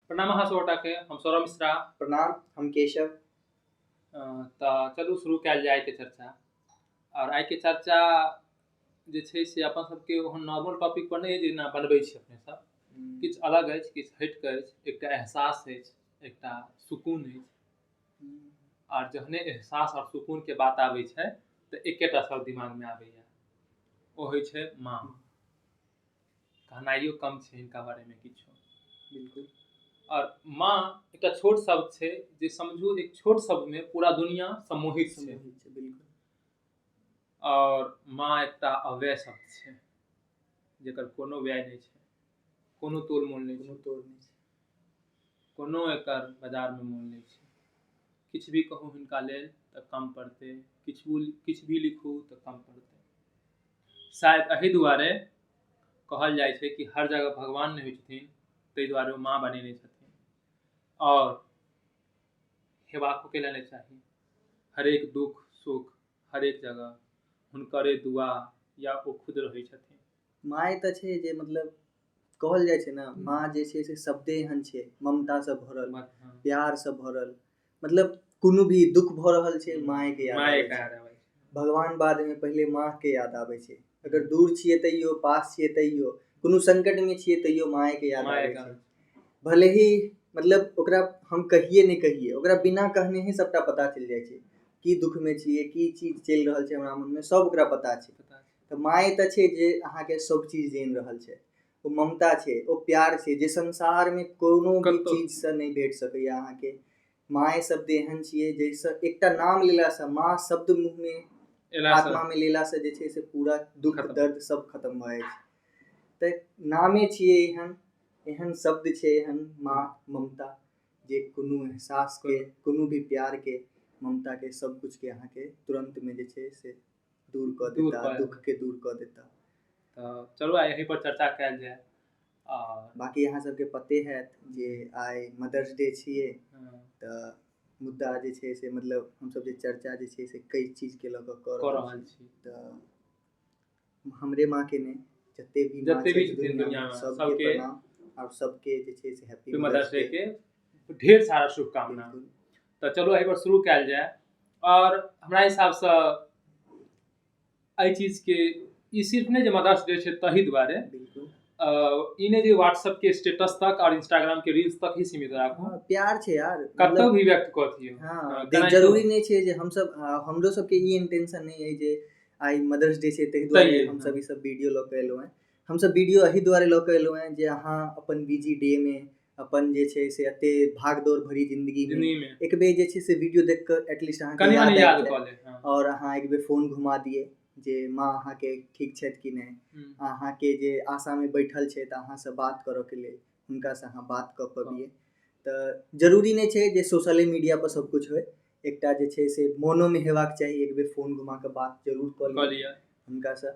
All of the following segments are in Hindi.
प्रणाम अहाँ सबगोटाके, हम सौरभ मिश्रा। प्रणाम, हम केशव। तऽ चलू शुरू कयल जाय आइके चर्चा। और आइके चर्चा जे छै से अपन सबके ओहन नॉर्मल टॉपिक पर नहि जेना बनबै छी अपने सब, किछु अलग अछि, किछु हटिकऽ अछि। एकटा एहसास अछि, एकटा सुकून अछि। और जखने एहसास और सुकूनके बात आबै छै तऽ एकेटा शब्द दिमागमे आबैए, ओ होइ छै माँ। कहनाइयो कम छै हिनका बारेमे किछु। बिल्कुल। और माँ एकटा छोट शब्द छै जे समझू एक छोट शब्दमे पूरा दुनिया सम्मोहित छै। बिल्कुल। और माँ एकटा अव्यय शब्द छै जेकर कोनो व्यय नहि छै, कोनो तोल मोल नहि छै, कोनो एकर बाजारमे मोल नहि छै। किछु भी कहू हिनका लेल तऽ कम पड़तै, किछु भी लिखू तऽ कम पड़तै। शायद एहि दुआरे कहल जाइ छै कि हर जगह भगवान नहि होइ छथिन, ताहि दुआरे ओ माँ बनेने छथिन। और हेबाको के लेल चाही हरेक दुख सुख हरेक जगह हुनकरे दुआ या ओ खुद रहै छथिन। माँ तऽ छै जे मतलब कहल जाइ छै ना, माँ जे छै से शब्दे एहन छै, ममतासँ भरल, प्यारसँ भरल। मतलब कोनो भी दुख भऽ रहल छै माँके याद आबै छै। भगवान बादमे पहिले माँके याद आबै छै। अगर दूर छियै तैयो, पास छियै तैयो, कोनो संकटमे छियै तैयो माँके याद आबै छै। भले ही मतलब ओकरा हम कहिए नहि कहिए, ओकरा बिना कहने ही सबटा पता चलि जाइ छै की दुखमे छियै, की चीज चलि रहल छै हमरा मनमे, सब ओकरा पता छै। तऽ माँ तऽ छै जे अहाँके सब चीज जानि रहल छै। ओ ममता छै, ओ प्यार छै जे संसारमे कोनो भी चीजसँ नहि भेट सकैए अहाँके। माँ शब्द एहन छियै जाहिसँ एकटा नाम लेलासँ, माँ शब्द मुँहमे आत्मामे लेलासँ जे छै से पूरा दुख दर्द सब खत्म भऽ जाइ छै। तऽ नामे छियै एहन शब्द छै, एहन माँ ममता, जे कोनो एहसासके, कोनो भी प्यारके, ममताके, सब कुछके अहाँके तुरंतमे जे छै से दूर कऽ देता, दुखके दूर कऽ देता। तऽ चलू आइ एहि पर चर्चा कयल जाय। बाकी अहाँ सबके पते हैत जे आइ मदर्स डे छियै, तऽ मुद्दा जे छै से मतलब हमसब जे चर्चा जे छै से कई चीजके लऽ कऽ रहल छी। तऽ हमरे माँके नहि, जते भी माँ छै दुनियामे सबके प्रणाम, और सबके जे छै से हैप्पी मदर्स डे के ढेर सारा शुभकामना। तऽ चलू एहि पर शुरू कयल जाय। और हमरा हिसाबसँ एहि चीजके ई सिर्फ नहि जे मदर्स डे छै तही दुआरे, ई नहीं जे व्हाट्सएप के स्टेटस तक और इंस्टाग्राम के रील्स तक ही सीमित राखू। प्यार छै यार, कतौ भी व्यक्त कऽ दियौ। हाँ, जरूरी नहीं छै जे हमरो सबके ई इंटेंशन नहीं है जे आइ मदर्स डे छै ताहि दुआरे हमसब ई सब वीडियो लऽ कऽ एलहुँ हैं। हमसब वीडियो एहि दुआरे लऽ कऽ एलहुँ हैं जे अहाँ अपन बिजी डे में, अपन जे छै से एते भागदौड़ भरी जिंदगीमे एक बेर जे छै से वीडियो देख कऽ एटलीस्ट अहाँके याद कऽ ले, और अहाँ एक बेर फोन घुमा दिए जे माँ अहाँके ठीक छथि कि नहि, अहाँके जे आशामे बैठल छै तऽ अहाँसँ बात करऽके लेल हुनकासँ अहाँ बात कऽ पबिए। तऽ जरूरी नहीं छै जे सोशले मीडिया पर सब कुछ होय, एकटा जे छै से मोनोमे हेबाक चाही, एक बेर फोन घुमा कऽ बात जरूर कऽ लिअ हुनकासँ।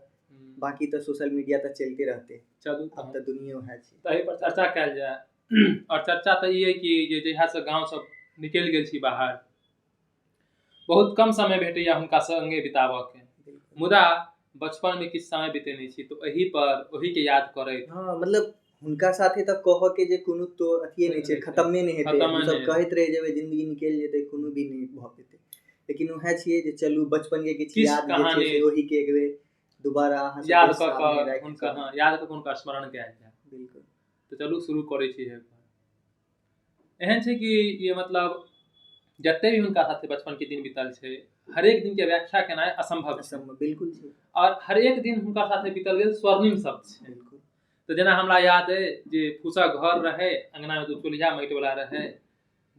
बाकी तऽ सोशल मीडिया तऽ चलते रहते, चलू अब तऽ दुनिया वएह छै। तऽ एहि पर चर्चा कयल जाय। और चर्चा तऽ ई है कि जे जहियासँ गाँव सब निकलि गेल छी बाहर, बहुत कम समय भेटैया हुनका संगे बिताबऽके, मुदा बचपनमे किछु समय बितेने छी तऽ एहि पर ओहिके याद करैत, हाँ मतलब हुनका साथे तऽ कहऽके जे कोनो तो अथिये नहीं छै, खत्मे नहीं हेतै। हमसब कहैत रहि जेबै जिंदगी निकलि जेतै, कोनो भी नहीं भऽ पेतै। लेकिन वएह छियै जे चलू बचपनके किछु याद जे छै से ओहिके एक बेर दोबारा अहाँ याद कऽ कऽ हुनका स्मरण कयल जाय। बिल्कुल। तऽ चलू शुरू करै छी। एहन छै कि ये मतलब जते भी हुनका साथे बचपन के दिन बीतल छै, हरेक दिन के व्याख्या केनाइ असंभव छै। बिल्कुल छै। और हरेक दिन हुनका साथे बीतल गेल स्वर्णिम शब्द छै। तऽ जेना हमरा याद अइ जे फूसक घर रहै, अंगनामे दू चूल्हा माटि वाला रहै,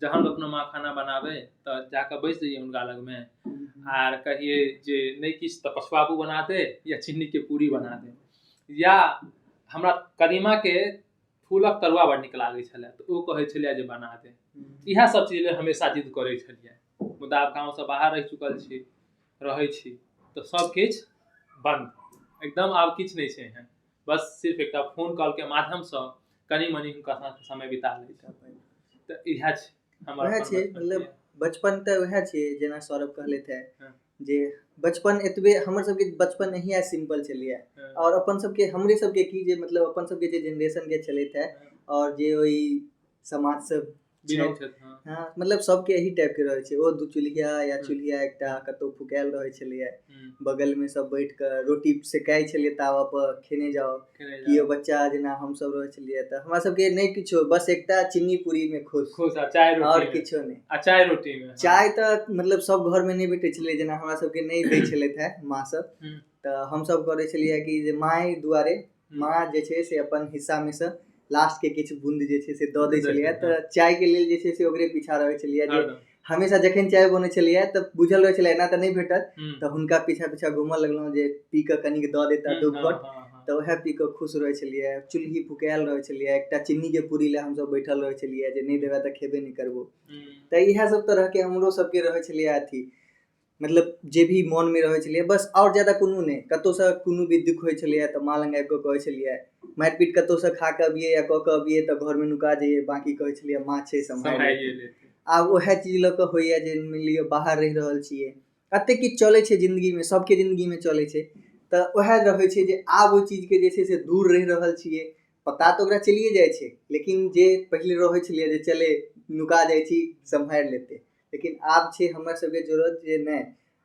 जहन अपना माँ खाना बनाबै तऽ जाकऽ बैस जइयै हुनका लगमे, आर कहिए जे नहीं किछु तऽ पछुआबू बना दे या चीनी के पूरी बना दे, या हमरा कदीमा के फूलक तरुआ बड़ नीक लागै छलै तऽ ओ कहै छलै जे बना दे। इएह सब चीज लेल हमेशा जिद करै छलियै। मुदा आब गाँवसँ बाहर रहि चुकल छी, रहै छी, तऽ सब किछु बंद, एकदम आब किछु नहीं छै एहन। बस सिर्फ एकटा फोन कॉल के माध्यमसँ कनी मनी हुनका साथ समय बिता लै छी। तऽ इएह छै हमर, वएह छै मतलब बचपन तऽ वएह छै जेना सौरभ कहलथि है जे बचपन एतबे हमर सबके बचपन नहिये सिंपल छलियै। और अपन सबके हमरे सबके की जे मतलब अपन सबके जे जेनरेशन के छलथि है, और जे ओइ समाज से बिलोंग छै हाँ मतलब सबके यही टाइप के रहे छै ओ दू चूल्हिया या चूल्हिया एकटा कतौ फुकायल रहे छलिए बगल में सब बैठ के रोटी सेकाय छलिए तावा पर खेने जाओ कियो बच्चा जेना हम सब रहे छलिए त हमरा सब के नै किछो बस एकटा चिन्नी पूरी में खुश आ चाय रोटी और किछो नै आ चाय रोटी में चाय त मतलब सब घर में नै भेटै छले जेना हमरा सब के नै दै छले थे माँ सब त हम सब करे छलिए कि जे माय दुआरे माँ जे छै से अपन हिस्सा में से लास्ट के किछु बूंद जे छै से द दै छलिए त चाय के लेल जे छै से ओकरे पीछा रहै छलिए जे हमेशा जखन चाय बनै छलिए त बुझल रहै छले एना त नै भेटत त हुनका पीछा पीछा घुमऽ लगलहुँ जे पी के कनिक द देता दू घोट त ओहे पी के खुश रहै छलिए चुल्ही फुकायल रहै छलिए एकटा चिन्नी के पूरी ले हम सब बैठल रहै छलिए जे नै देबे त खेबे नै करबो त इहे सब तरह के हमरो सब के रहै छलिए अथी मतलब जे भी मन में रहै छलिए बस और ज्यादा कोनो नै कतौ से कोनो भी दुख होय छलिए त माँ लंग आबि के कहै छलिए मारि पीट कतौ से खा के अबिए या क के अबिए त घर में नुका जाइए बाकी कहै छलिए माँ छै सम्हारिए लेतै आब ओहे चीज ल के होइया जे मान लियो बाहर रहि रहल छिए कते किछ चलै छै जिंदगी में सबके जिंदगी में चलै छै त ओहे रहै छै जे आब ओइ चीज के जे छै से दूर रहि रहल छिए पता तो ओकरा चलिए जाइ छै लेकिन जे पहिले रहै छलिए जे चले नुका जाइ छी सम्हारि लेतै लेकिन आब छै हमरा सबके जरूरत जे नै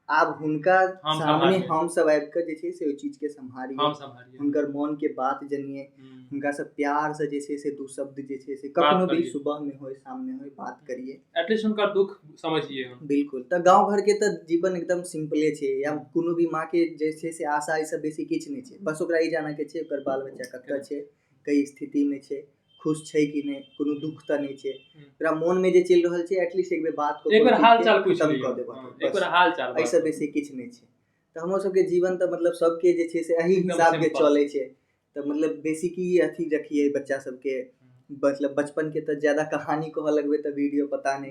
आब हुनका सामने हम सब आबि के जे छै से ओइ चीज के सम्हारिए हुनकर मन के बात जनिए हुनका से प्यार से जे छै से दू शब्द जे छै से कखनो भी सुबह में होय शाम में होय बात करिए एटलीस्ट उनका दुख समझिए बिल्कुल त गांव घर के त जीवन एकदम सिंपले छै या कोनो भी माँ के जे छै से आशा ई सब बेसी किछ नै छै बस ओकरा ई जाने के छै ओकर बाल बच्चा कतऽ छै कई स्थिति में छै खुश छै कि नै कोनो दुख त नै छै ओकरा मन में जे चलि रहल छै एटलीस्ट एक बेर बात को एक बेर हाल चाल पूछ लियो एक बेर हाल चाल ऐसे बेसी किछ नै छै त हमर सब के जीवन त मतलब सबके जे छै से एही हिसाब के चलै छै त मतलब बेसी की अथी रखिए बच्चा सब के मतलब बचपन के त ज्यादा कहानी कह लगबे त वीडियो पता नै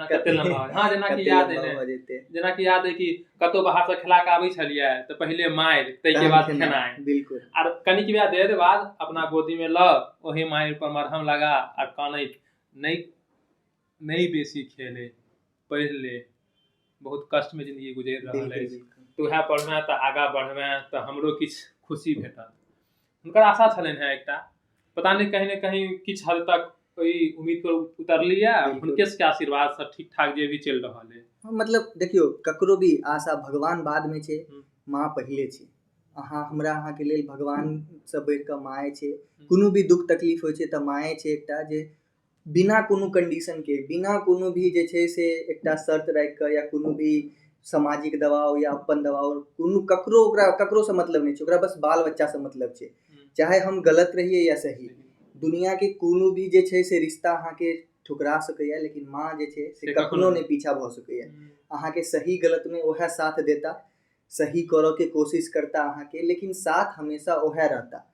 कते लंबा हां जेना कि याद है जेना कि याद है कि कतो बाहर से खिला के आबै छलिए त पहिले मार तै के बाद खेनाय बिल्कुल आर कनिक देर बाद अपना गोदी में ल ओही मार पर मरहम लगा आर कानै नहीं बेसी खेले पढ़ ले बहुत कष्ट में जिंदगी गुजर रहल है तो वह पढ़ना त आगा बढ़बे त हमरो किछ खुशी भेटत हुनकर आशा छलनि है एकटा पता नहीं कहीं न कहीं किछ हद तक कोई उम्मीद पर उतरलिए हुनके के आशीर्वाद से ठीक ठाक जे भी चल रहल है मतलब देखियो ककरो भी आशा भगवान बाद में छै माँ पहिले छै अहाँ हमरा अहाँ के लेल भगवान से बढ़ के माए छै कोनो भी दुख तकलीफ होय छै त माए छै एकटा जे बिना कोनो कंडीशन के बिना कोनो भी जे छै से एकटा शर्त राख के या कोनो भी सामाजिक दबाव या अपन दबाव कोनो ककरो ओकरा ककरो से मतलब नहीं छै ओकरा बस बाल बच्चा से मतलब छै चाहे हम गलत रहिए या सही दुनिया के कोनो भी जे छै से रिश्ता अहाँ के ठुकरा सकैया लेकिन माँ जे छै से कखनो नहीं पीछा भ सकैया अहाँ के सही गलत में ओहे साथ देता सही करे के कोशिश करता अहाँ के लेकिन साथ हमेशा ओहे रहता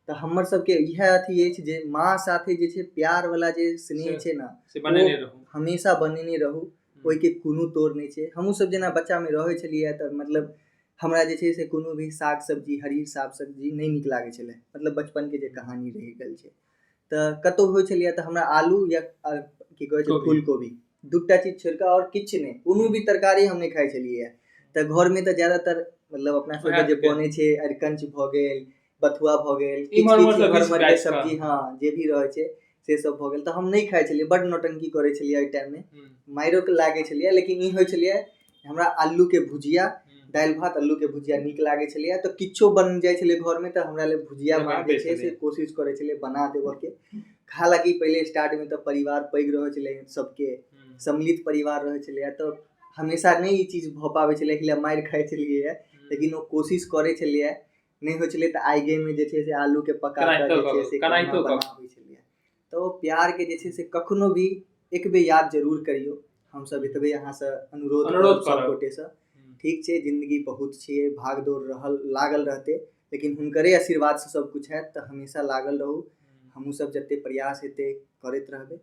त हमर सब के इहे अथी अछि जे माँ साथे जे छै प्यार वाला जे स्नेह छै ना से बनेने रहू हमेशा बनेने रहू ओइ के कोनो तोड़ नहीं छै हमहू सब जेना बच्चा में रहै छलिए त मतलब हमरा जे छै से कोनो भी साग सब्जी हरी साग सब्जी नहीं नीक लागे छले मतलब बचपन के जे कहानी रहि गेल छै त कतौ होय छलिए त हमरा आलू या की कहै छै फूल कोबी दूटा चीज छोड़ के और किछ नहीं कोनो भी तरकारी हम नहीं खाइ छलिए त घर में त ज्यादातर मतलब अपना सब के जे बने छै अरकंच भ गेल बथुआ भ गेल किछ के सब्जी हां जे भी रहै छै से सब भ गेल त हम नहीं खाइ छलिए बड नौटंकी करै छलिए ओइ टाइम में माइरो के लागे छलिए लेकिन ई होय छलिए हमरा आलू के भुजिया दाल भात आलू के भुजिया नीक लागे छलिए त किछो बन जाय छले घर में त हमरा ले भुजिया मां जे छै से कोशिश करे छले बना देबो के हालांकि पहले स्टार्ट में त परिवार पैग रहे छले सबके सम्मिलित परिवार रहे छले त हमेशा नहीं ई चीज भ पावे छले कि मार खाइ छलिए लेकिन वो कोशिश करे छलिए नहीं होय छले त आगे में जे छै से आलू के पका के जे छै से बनाबै छलिए तो प्यार के जे छै से कखनो भी एक बे याद जरूर करियो हम सब एतबे अहाँ से अनुरोध सब गोटे से ठीक छै जिंदगी बहुत छिए भाग दौड़ रहल लागल रहते लेकिन हुनकरे आशीर्वाद से सब कुछ है त हमेशा लागल रहू हमहू सब जते प्रयास हेते करैत रहबे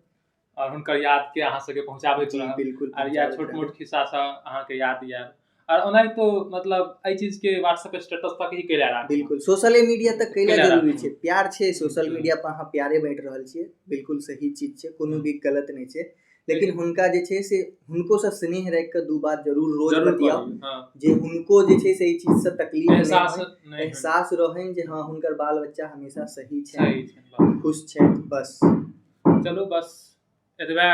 और हुनकर याद के अहाँ सबके पहुंचाबैत रहब बिल्कुल और या छोट मोट खिस्सा से अहाँ के याद या और ओनाहि तो मतलब ए चीज के व्हाट्सएप स्टेटस तक ही कैला राख बिल्कुल सोशल मीडिया तक कैला जरूरी छै प्यार छै सोशल मीडिया पर अहाँ प्यारे बांट रहल छिए बिल्कुल सही चीज छै कोनो भी गलत नहीं छै लेकिन हुनका जे छै से हुनको से स्नेह राख के दू बात जरूर रोज बतियाओ जे हुनको जे छै से ई चीज से तकलीफ एहसास रहन जे हां हुनकर बाल बच्चा हमेशा सही छै खुश छै बस चलो बस एतबे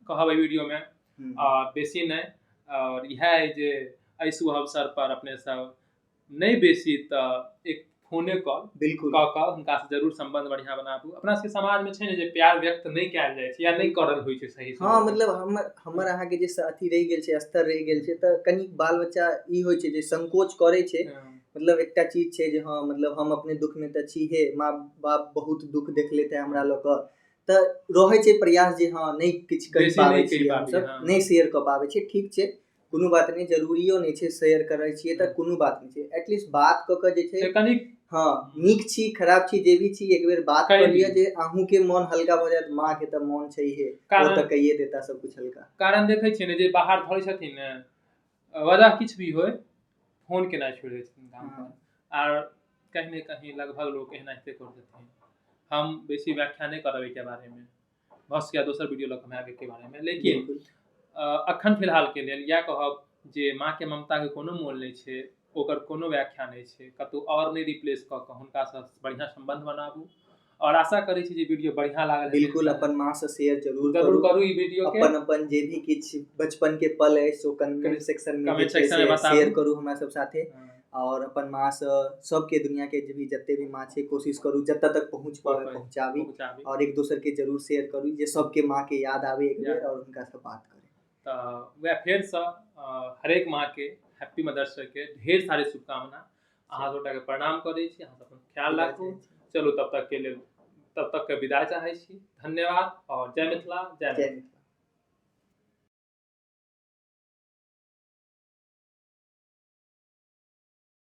कहब एहि वीडियो में हम्म, और बेसी नहीं। और यह है जे एहि शुभ अवसर पर अपने सब नहीं बेसी तो एक फोने कॉल बिल्कुल कऽ कऽ हुनका से जरूर संबंध बढ़िया बनाबू। अपना सबके समाज में छै ने जे प्यार व्यक्त नहीं कयल जाइ छै या नहीं करल होइ छै सही से। हाँ मतलब हमर अहाँ के जे अथी रहि गेल छै, स्तर रहि गेल छै, तऽ कनी बाल बच्चा ई होइ छै जे संकोच करे छै। मतलब एकटा चीज छै जे हाँ मतलब हम अपने दुख में तऽ छी, माँ बाप बहुत दुख देख लेते हमरा लऽ कऽ, तऽ रहै छै प्रयास जे हाँ नहीं किछु कहि बेसी पाबै नहीं कहि छियै पाबी, हमसब, हाँ। नहीं शेयर कऽ पाबै छियै, ठीक छै कोनो बात नहीं, जरूरियो नहीं छै शेयर करै छियै तऽ कोनो बात नहीं छै, एटलीस्ट बात कऽ कऽ जे छै कनी हाँ नीक छी खराब छी जे भी छी एक बेर बात कहि कर लिया दियौ। जे अहूँ के मन हल्का भऽ जायत, माँ के तऽ मन छैहे, ओ कारण- तऽ कहिए देता सब कुछ हल्का। कारण देखै छियै ने जे बाहर धरै छथिन ने, वजह किछु भी होय फोन केनाइ छोड़ि दै छथिन काम पर, आर कहीं न कहीं लगभग लोग एनाहिते कर देथिन। हम बेसी व्याख्या नहीं करब एके बारे में, भऽ सकैया दोसर वीडियो लऽ कऽ हम आयब एके बारे में, लेकिन बिल्कुल अखन फिलहाल के लेल इएह कहब जे माँ के ममता के कोनो मोल नहीं छै, ओकर कोनो व्याख्या नहीं छै, कतौ और नहीं रिप्लेस कऽ कऽ हुनका सँ बढ़िया संबंध बनाबू। और आशा करै छी जे वीडियो बढ़िया लागल हेतै। बिल्कुल अपन माँ से शेयर जरूर करू ई वीडियो के, अपन जे भी किछु बचपन के पल है सो कमेंट सेक्शन में कमेंट जे छै सेक्शन में से बताबू। शेयर करू हमरा सब साथे। हाँ। और अपन माँ से सबके दुनिया के भी जते भी माँ छै कोशिश करू जतऽ तक पहुँच पावे पहुँचाबी, और एक दोसर के जरूर शेयर करू जे सबके माँ के याद आवे एक बेर और उनका से बात करे। तऽ वएह फेर से हरेक माँ के हैप्पी मदर्स डे के ढेर सारी शुभकामना, अहाँ सबटा के प्रणाम करै छी, अहाँ सब अपन ख्याल राखू। चलू तब तक के विदाई चाहै छी, धन्यवाद और जय मिथिला जय मिथिला।